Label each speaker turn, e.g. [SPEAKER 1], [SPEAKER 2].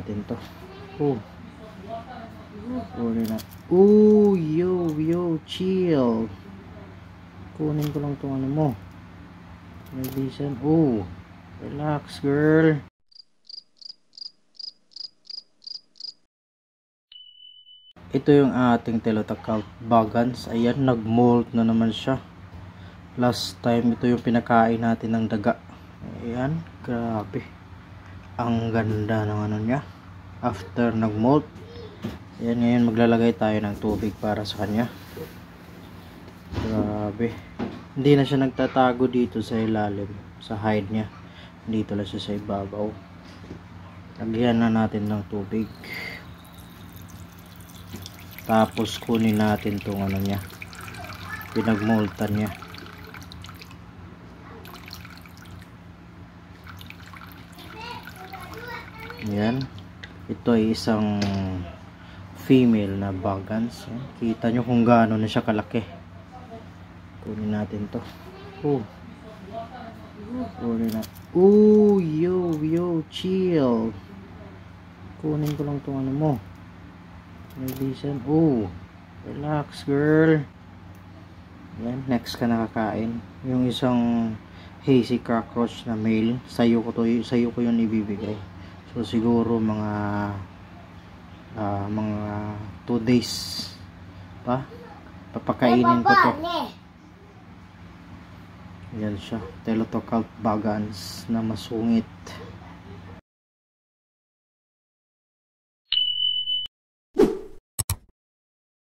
[SPEAKER 1] natin to. Kunin na. Yo, chill. Kunin ko lang tong ano mo. Nagbisan. Relax, girl. Ito yung ating Telotacal Bagans. Ayan, nag-molt na naman siya. Last time, ito yung pinakain natin ng daga. Ayan, grabe. Ang ganda ng ano niya. After nag-molt. Ayan, ngayon maglalagay tayo ng tubig para sa kanya. Grabe. Hindi na siya nagtatago dito sa ilalim. Sa hide niya. Dito lang siya sa ibabaw. Lagyan na natin ng tubig. Tapos kunin natin tong ano niya, pinagmoltan niya. Yan. Ito ay isang female na Bagans. Kita nyo kung gaano na siya kalaki. Kunin natin to. Kunin na. Yo, chill. Kunin ko lang tong ano mo. Nagbisan. Relax, girl. Yan, next ka nakakain. Yung isang hazy cockroach na male, sa'yo ko yun ibibigay. So siguro mga 2 days pa papakainin ko to. Yan siya, Telotacal Bagans na masungit.